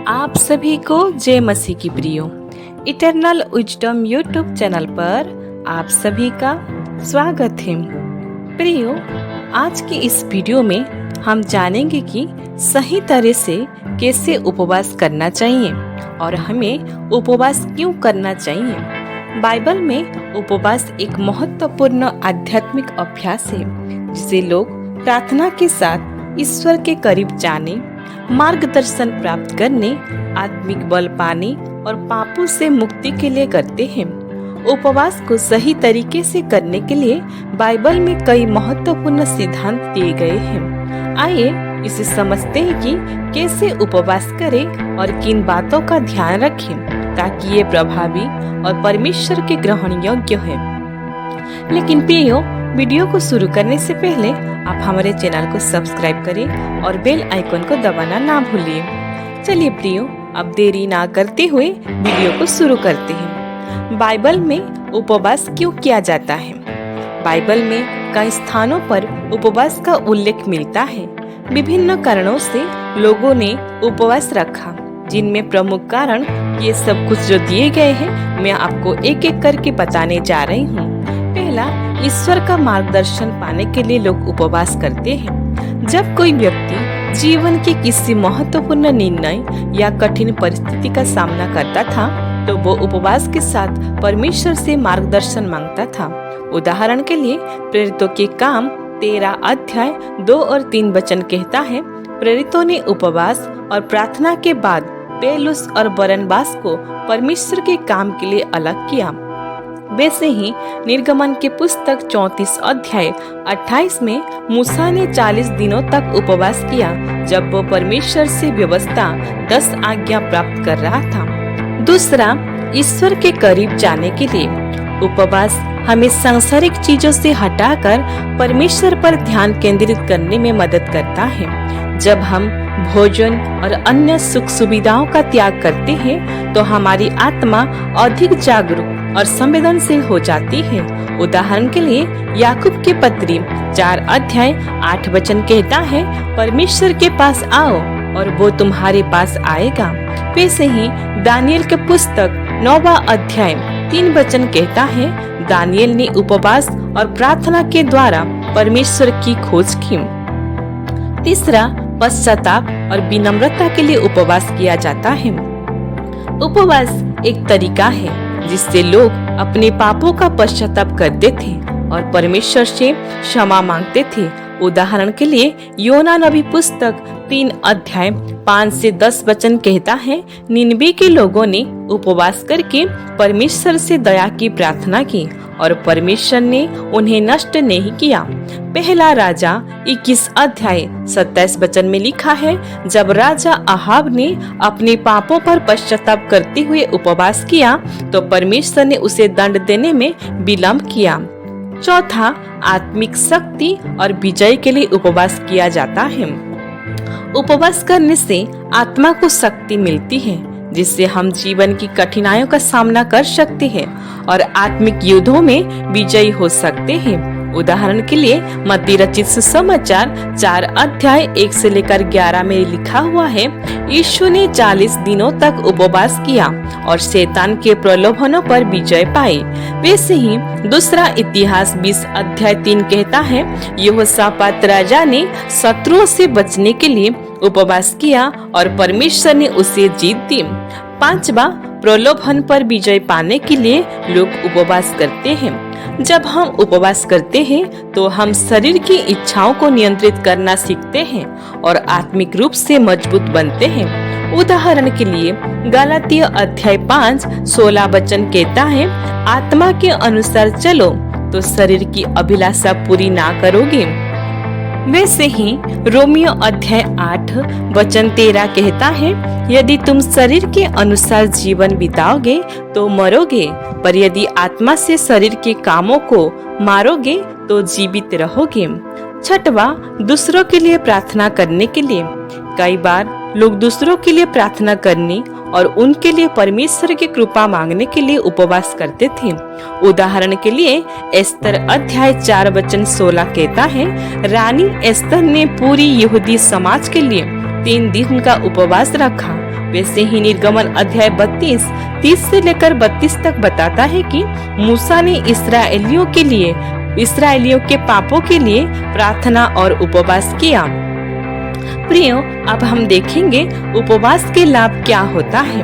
आप सभी को जय मसीह की प्रियो इटर्नल विजडम यूट्यूब चैनल पर आप सभी का स्वागत है। प्रियो, आज की इस वीडियो में हम जानेंगे कि सही तरह से कैसे उपवास करना चाहिए और हमें उपवास क्यों करना चाहिए। बाइबल में उपवास एक महत्वपूर्ण आध्यात्मिक अभ्यास है जिसे लोग प्रार्थना के साथ ईश्वर के करीब जाने, मार्गदर्शन प्राप्त करने, आत्मिक बल पाने और पापों से मुक्ति के लिए करते हैं। उपवास को सही तरीके से करने के लिए बाइबल में कई महत्वपूर्ण सिद्धांत दिए गए हैं। आइए इसे समझते हैं कि कैसे उपवास करें और किन बातों का ध्यान रखें ताकि ये प्रभावी और परमेश्वर के ग्रहण योग्य है। लेकिन प्रियो, वीडियो को शुरू करने से पहले आप हमारे चैनल को सब्सक्राइब करें और बेल आइकन को दबाना ना भूलिए। चलिए प्रियो, अब देरी ना करते हुए वीडियो को शुरू करते हैं। बाइबल में उपवास क्यों किया जाता है? बाइबल में कई स्थानों पर उपवास का उल्लेख मिलता है। विभिन्न कारणों से लोगों ने उपवास रखा, जिनमें प्रमुख कारण ये सब कुछ जो दिए गए हैं मैं आपको एक एक करके बताने जा रही हूँ। पहला, ईश्वर का मार्गदर्शन पाने के लिए लोग उपवास करते हैं। जब कोई व्यक्ति जीवन के किसी महत्वपूर्ण निर्णय या कठिन परिस्थिति का सामना करता था तो वो उपवास के साथ परमेश्वर से मार्गदर्शन मांगता था। उदाहरण के लिए प्रेरितों के काम 13 अध्याय 2 और 3 वचन कहता है, प्रेरितों ने उपवास और प्रार्थना के बाद पौलुस और बरनबास को परमेश्वर के काम के लिए अलग किया। वैसे ही निर्गमन के पुस्तक 34 अध्याय 28 में मूसा ने 40 दिनों तक उपवास किया जब वो परमेश्वर से व्यवस्था 10 आज्ञा प्राप्त कर रहा था। दूसरा, ईश्वर के करीब जाने के लिए उपवास हमें सांसारिक चीजों से हटाकर परमेश्वर पर ध्यान केंद्रित करने में मदद करता है। जब हम भोजन और अन्य सुख सुविधाओं का त्याग करते हैं तो हमारी आत्मा अधिक जागरूक और संवेदनशील हो जाती है। उदाहरण के लिए याकूब की पत्री 4 अध्याय 8 वचन कहता है, परमेश्वर के पास आओ और वो तुम्हारे पास आएगा। वैसे ही दानियल के पुस्तक 9वां अध्याय 3 वचन कहता है, दानियल ने उपवास और प्रार्थना के द्वारा परमेश्वर की खोज की। तीसरा, पश्चाताप और विनम्रता के लिए उपवास किया जाता है। उपवास एक तरीका है जिससे लोग अपने पापों का पश्चाताप करते थे और परमेश्वर से क्षमा मांगते थे। उदाहरण के लिए योना नबी पुस्तक 3 अध्याय 5 से 10 वचन कहता है, निनवे के लोगों ने उपवास करके परमेश्वर से दया की प्रार्थना की और परमेश्वर ने उन्हें नष्ट नहीं किया। पहला राजा 21 अध्याय 27 वचन में लिखा है, जब राजा अहाब ने अपने पापों पर पश्चाताप करते हुए उपवास किया तो परमेश्वर ने उसे दंड देने में विलंब किया। चौथा, आत्मिक शक्ति और विजय के लिए उपवास किया जाता है। उपवास करने से आत्मा को शक्ति मिलती है जिससे हम जीवन की कठिनाइयों का सामना कर सकते हैं और आत्मिक युद्धों में विजयी हो सकते हैं। उदाहरण के लिए मत्ती रचित सुसमाचार 4 अध्याय 1 से लेकर 11 में लिखा हुआ है, यीशु ने 40 दिनों तक उपवास किया और शैतान के प्रलोभनों पर विजय पाई। वैसे ही दूसरा इतिहास 20 अध्याय 3 कहता है, यहोशापात राजा ने शत्रुओं से बचने के लिए उपवास किया और परमेश्वर ने उसे जीत दी। पांचवा, प्रलोभन पर विजय पाने के लिए लोग उपवास करते हैं। जब हम उपवास करते हैं तो हम शरीर की इच्छाओं को नियंत्रित करना सीखते हैं और आत्मिक रूप से मजबूत बनते हैं। उदाहरण के लिए गलातिय अध्याय 5 16 वचन कहता है, आत्मा के अनुसार चलो तो शरीर की अभिलाषा पूरी ना करोगे। वैसे ही रोमियो अध्याय 8 वचन 13 कहता है, यदि तुम शरीर के अनुसार जीवन बिताओगे तो मरोगे, पर यदि आत्मा से शरीर के कामों को मारोगे तो जीवित रहोगे। छठवा, दूसरों के लिए प्रार्थना करने के लिए। कई बार लोग दूसरों के लिए प्रार्थना करने और उनके लिए परमेश्वर की कृपा मांगने के लिए उपवास करते थे। उदाहरण के लिए एस्तर अध्याय 4 वचन 16 कहता है, रानी एस्तर ने पूरी यहूदी समाज के लिए 3 दिन का उपवास रखा वैसे ही निर्गमन अध्याय 30 से लेकर 32 तक बताता है कि मूसा ने इसराइलियों के पापों के लिए प्रार्थना और उपवास किया। प्रियो, अब हम देखेंगे उपवास के लाभ क्या होता है।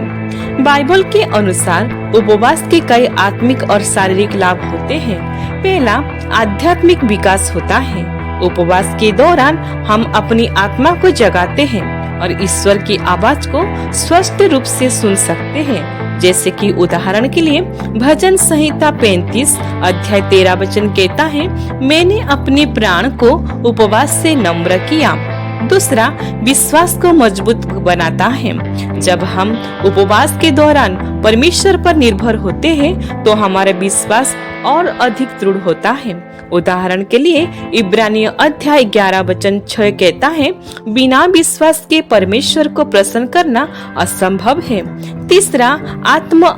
बाइबल के अनुसार उपवास के कई आत्मिक और शारीरिक लाभ होते हैं। पहला, आध्यात्मिक विकास होता है। उपवास के दौरान हम अपनी आत्मा को जगाते हैं और ईश्वर की आवाज को स्पष्ट रूप से सुन सकते हैं। जैसे कि उदाहरण के लिए भजन संहिता 35 अध्याय 13 वचन कहता है, मैंने अपने प्राण को उपवास से नम्र किया। दूसरा, विश्वास को मजबूत बनाता है। जब हम उपवास के दौरान परमेश्वर पर निर्भर होते हैं तो हमारा विश्वास और अधिक दृढ़ होता है। उदाहरण के लिए इब्रानियों अध्याय 11 वचन 6 कहता है, बिना विश्वास के परमेश्वर को प्रसन्न करना असंभव है। तीसरा, आत्म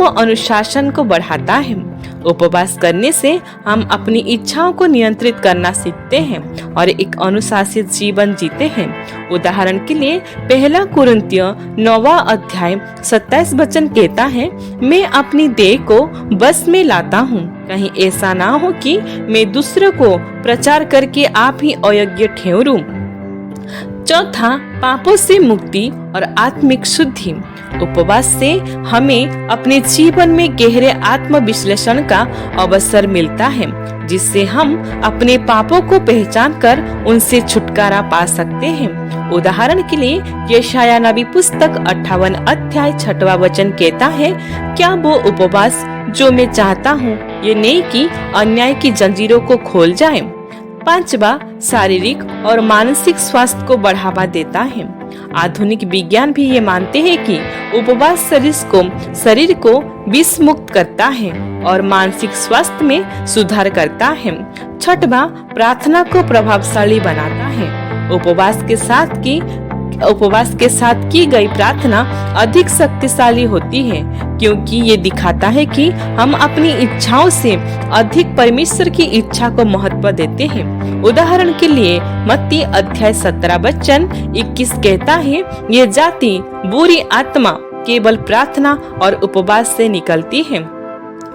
अनुशासन को बढ़ाता है। उपवास करने से हम अपनी इच्छाओं को नियंत्रित करना सीखते हैं और एक अनुशासित जीवन जीते हैं। उदाहरण के लिए पहला कुरिन्थियों 9 अध्याय 27 वचन कहता है, मैं अपनी देह को बस में लाता हूँ, कहीं ऐसा ना हो कि मैं दूसरों को प्रचार करके आप ही अयोग्य ठहरूं। चौथा, पापों से मुक्ति और आत्मिक शुद्धि। उपवास से हमें अपने जीवन में गहरे आत्म विश्लेषण का अवसर मिलता है, जिससे हम अपने पापों को पहचान कर उनसे छुटकारा पा सकते हैं। उदाहरण के लिए यशाया नबी पुस्तक 58 अध्याय 6 वचन कहता है, क्या वो उपवास जो मैं चाहता हूँ ये नहीं कि अन्याय की जंजीरों को खोल जाए। पांचवा, शारीरिक और मानसिक स्वास्थ्य को बढ़ावा देता है। आधुनिक विज्ञान भी ये मानते हैं कि उपवास शरीर को विष मुक्त करता है और मानसिक स्वास्थ्य में सुधार करता है। छठवां, प्रार्थना को प्रभावशाली बनाता है। उपवास के साथ की गई प्रार्थना अधिक शक्तिशाली होती है, क्योंकि ये दिखाता है कि हम अपनी इच्छाओं से अधिक परमेश्वर की इच्छा को महत्व देते हैं। उदाहरण के लिए मत्ती अध्याय 17 वचन 21 कहता है, ये जाति बुरी आत्मा केवल प्रार्थना और उपवास से निकलती है।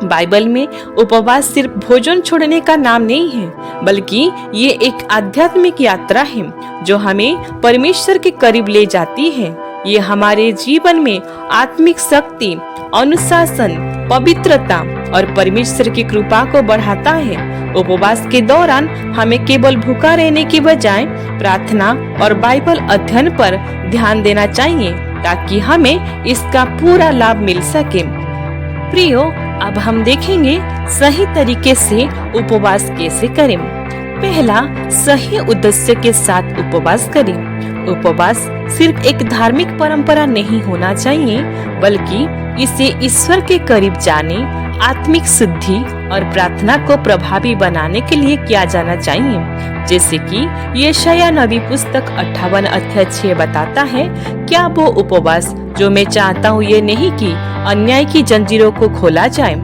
बाइबल में उपवास सिर्फ भोजन छोड़ने का नाम नहीं है, बल्कि ये एक आध्यात्मिक यात्रा है जो हमें परमेश्वर के करीब ले जाती है। ये हमारे जीवन में आत्मिक शक्ति, अनुशासन, पवित्रता और परमेश्वर की कृपा को बढ़ाता है। उपवास के दौरान हमें केवल भूखा रहने की बजाय प्रार्थना और बाइबल अध्ययन पर ध्यान देना चाहिए, ताकि हमें इसका पूरा लाभ मिल सके। प्रियो, अब हम देखेंगे सही तरीके से उपवास कैसे करें। पहला, सही उद्देश्य के साथ उपवास करें। उपवास सिर्फ एक धार्मिक परंपरा नहीं होना चाहिए, बल्कि इसे ईश्वर के करीब जाने, आत्मिक शुद्धि और प्रार्थना को प्रभावी बनाने के लिए किया जाना चाहिए। जैसे कि यशाया नबी पुस्तक 58 अध्याय 6 बताता है, क्या वो उपवास जो मैं चाहता हूँ ये नहीं कि अन्याय की जंजीरों को खोला जाए।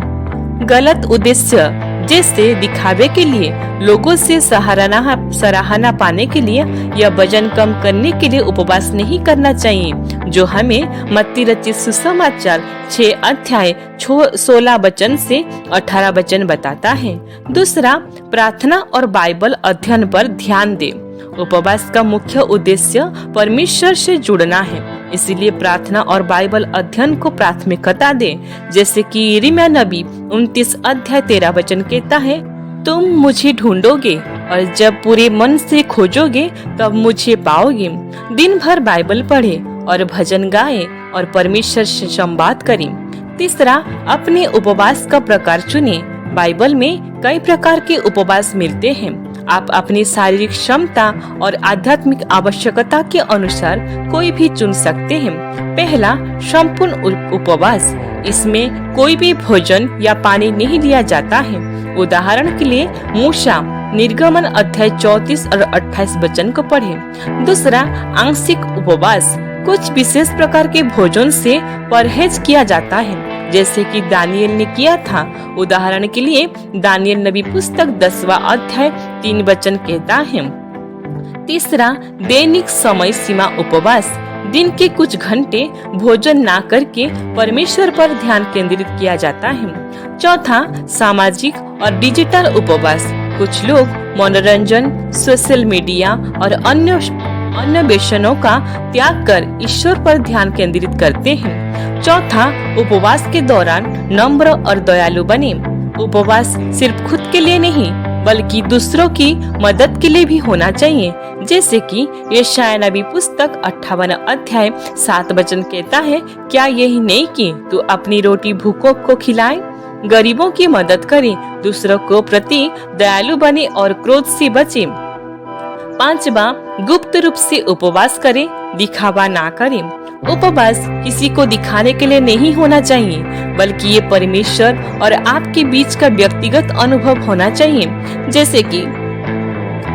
गलत उद्देश्य जैसे दिखावे के लिए, लोगों से सराहना पाने के लिए या वजन कम करने के लिए उपवास नहीं करना चाहिए, जो हमें मत्ती रचित सुसमाचार 6 अध्याय 16 वचन से 18 वचन बताता है। दूसरा, प्रार्थना और बाइबल अध्ययन पर ध्यान दे। उपवास का मुख्य उद्देश्य परमेश्वर से जुड़ना है, इसीलिए प्रार्थना और बाइबल अध्ययन को प्राथमिकता दे। जैसे कि यिर्मयाह नबी 29 अध्याय 13 वचन कहता है, तुम मुझे ढूंढोगे और जब पूरे मन से खोजोगे तब मुझे पाओगे। दिन भर बाइबल पढ़े और भजन गाए और परमेश्वर से संवाद करें। तीसरा, अपने उपवास का प्रकार चुने। बाइबल में कई प्रकार के उपवास मिलते हैं। आप अपनी शारीरिक क्षमता और आध्यात्मिक आवश्यकता के अनुसार कोई भी चुन सकते हैं। पहला, संपूर्ण उपवास। इसमें कोई भी भोजन या पानी नहीं लिया जाता है। उदाहरण के लिए मूसा निर्गमन अध्याय 34 और 28 वचन को पढ़ें। दूसरा, आंशिक उपवास। कुछ विशेष प्रकार के भोजन से परहेज किया जाता है, जैसे कि दानियल ने किया था। उदाहरण के लिए दानियल नबी पुस्तक 10वां अध्याय 3 वचन कहता है। तीसरा, दैनिक समय सीमा उपवास। दिन के कुछ घंटे भोजन ना करके परमेश्वर पर ध्यान केंद्रित किया जाता है। चौथा, सामाजिक और डिजिटल उपवास। कुछ लोग मनोरंजन, सोशल मीडिया और अन्य व्यसनों का त्याग कर ईश्वर पर ध्यान केंद्रित करते हैं। चौथा, उपवास के दौरान नम्र और दयालु बने। उपवास सिर्फ खुद के लिए नहीं बल्कि दूसरों की मदद के लिए भी होना चाहिए। जैसे कि यशायाह नबी पुस्तक 58 अध्याय 7 वचन कहता है, क्या यही नहीं कि तू अपनी रोटी भूखों को खिलाए, गरीबों की मदद करे, दूसरों को प्रति दयालु बने और क्रोध से बचे। पांचवा, गुप्त रूप से उपवास करें, दिखावा ना करें। उपवास किसी को दिखाने के लिए नहीं होना चाहिए बल्कि ये परमेश्वर और आपके बीच का व्यक्तिगत अनुभव होना चाहिए। जैसे कि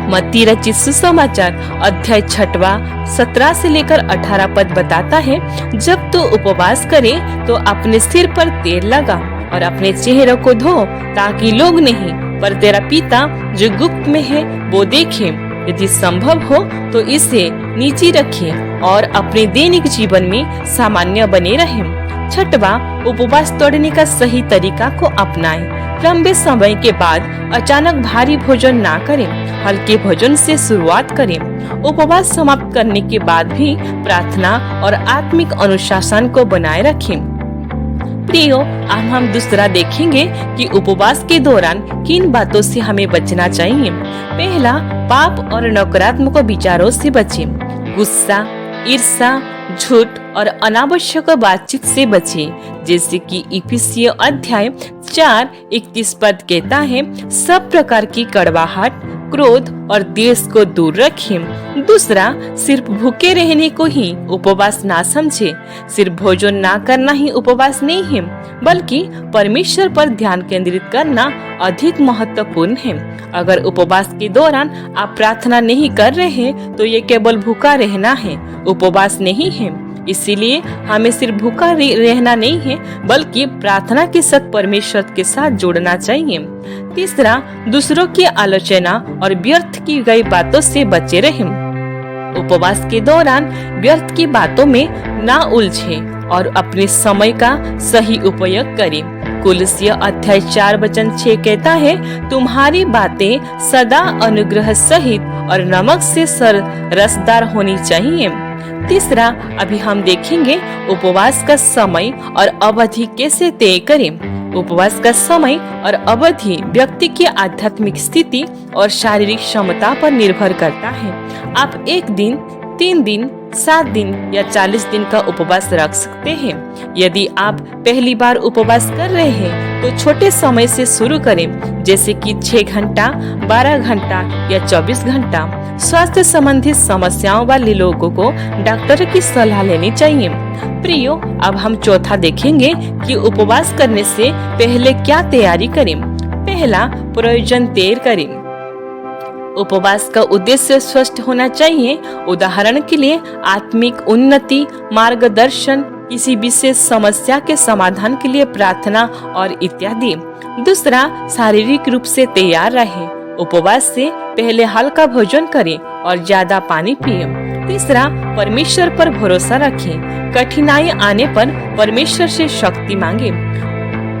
मत्ती रचित सुसमाचार अध्याय 6 17 से लेकर 18 पद बताता है, जब तू उपवास करे तो अपने सिर पर तेल लगा और अपने चेहरे को धो, ताकि लोग नहीं पर तेरा पिता जो गुप्त में है वो देखे। यदि संभव हो तो इसे नीचे रखें और अपने दैनिक जीवन में सामान्य बने रहें। छठवा, उपवास तोड़ने का सही तरीका को अपनाएं। लंबे समय के बाद अचानक भारी भोजन ना करें, हल्के भोजन से शुरुआत करें। उपवास समाप्त करने के बाद भी प्रार्थना और आत्मिक अनुशासन को बनाए रखें। प्रियो, अब हम दूसरा देखेंगे कि उपवास के दौरान किन बातों से हमें बचना चाहिए। पहला, पाप और नकारात्मक विचारों से बचें। गुस्सा, ईर्ष्या, झूठ और अनावश्यक बातचीत से बचें। जैसे कि इफिसियों अध्याय 4:31 पद कहता है, सब प्रकार की कड़वाहट, क्रोध और द्वेष को दूर रखें। दूसरा, सिर्फ भूखे रहने को ही उपवास ना समझे। सिर्फ भोजन ना करना ही उपवास नहीं है बल्कि परमेश्वर पर ध्यान केंद्रित करना अधिक महत्वपूर्ण है। अगर उपवास के दौरान आप प्रार्थना नहीं कर रहे हैं तो ये केवल भूखा रहना है, उपवास नहीं है। इसीलिए हमें सिर्फ भूखा रहना नहीं है बल्कि प्रार्थना के साथ परमेश्वर के साथ जोड़ना चाहिए। तीसरा, दूसरों की आलोचना और व्यर्थ की गई बातों से बचे रहें। उपवास के दौरान व्यर्थ की बातों में ना उलझें और अपने समय का सही उपयोग करें। कुलुस्सी अध्याय 4 वचन 6 कहता है, तुम्हारी बातें सदा अनुग्रह सहित और नमक से रसदार होनी चाहिए। तीसरा, अभी हम देखेंगे उपवास का समय और अवधि कैसे तय करें। उपवास का समय और अवधि व्यक्ति की आध्यात्मिक स्थिति और शारीरिक क्षमता पर निर्भर करता है। आप 1 दिन, 3 दिन, 7 दिन या 40 दिन का उपवास रख सकते हैं। यदि आप पहली बार उपवास कर रहे हैं तो छोटे समय से शुरू करें, जैसे कि 6 घंटा, 12 घंटा या 24 घंटा। स्वास्थ्य संबंधित समस्याओं वाले लोगों को डॉक्टर की सलाह लेनी चाहिए। प्रियो, अब हम चौथा देखेंगे कि उपवास करने से पहले क्या तैयारी करें। पहला, प्रयोजन तय करें। उपवास का उद्देश्य स्पष्ट होना चाहिए। उदाहरण के लिए आत्मिक उन्नति, मार्गदर्शन, किसी विशेष समस्या के समाधान के लिए प्रार्थना और इत्यादि। दूसरा, शारीरिक रूप से तैयार रहें। उपवास से पहले हल्का भोजन करें और ज्यादा पानी पिएं। तीसरा, परमेश्वर पर भरोसा रखें। कठिनाई आने पर परमेश्वर से शक्ति मांगे।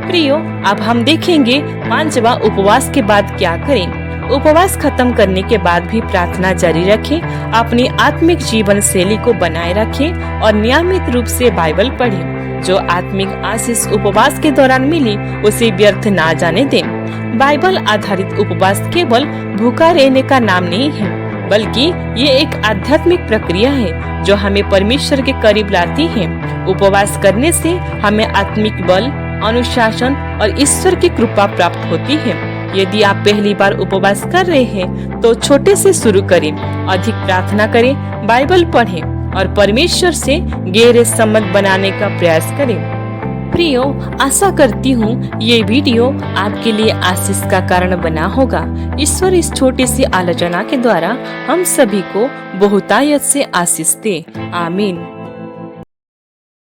प्रियो, अब हम देखेंगे 5वां, उपवास के बाद क्या करें। उपवास खत्म करने के बाद भी प्रार्थना जारी रखें, अपनी आत्मिक जीवन शैली को बनाए रखें और नियमित रूप से बाइबल पढ़ें। जो आत्मिक आशीष उपवास के दौरान मिली उसे व्यर्थ ना जाने दें। बाइबल आधारित उपवास केवल भूखा रहने का नाम नहीं है बल्कि ये एक आध्यात्मिक प्रक्रिया है जो हमें परमेश्वर के करीब लाती है। उपवास करने से हमें आत्मिक बल, अनुशासन और ईश्वर की कृपा प्राप्त होती है। यदि आप पहली बार उपवास कर रहे हैं तो छोटे से शुरू करें, अधिक प्रार्थना करें, बाइबल पढ़ें और परमेश्वर से गहरे संबंध बनाने का प्रयास करें। प्रियो, आशा करती हूँ ये वीडियो आपके लिए आशीष का कारण बना होगा। ईश्वर इस छोटी सी आलोचना के द्वारा हम सभी को बहुतायत से आशीष दे। आमीन।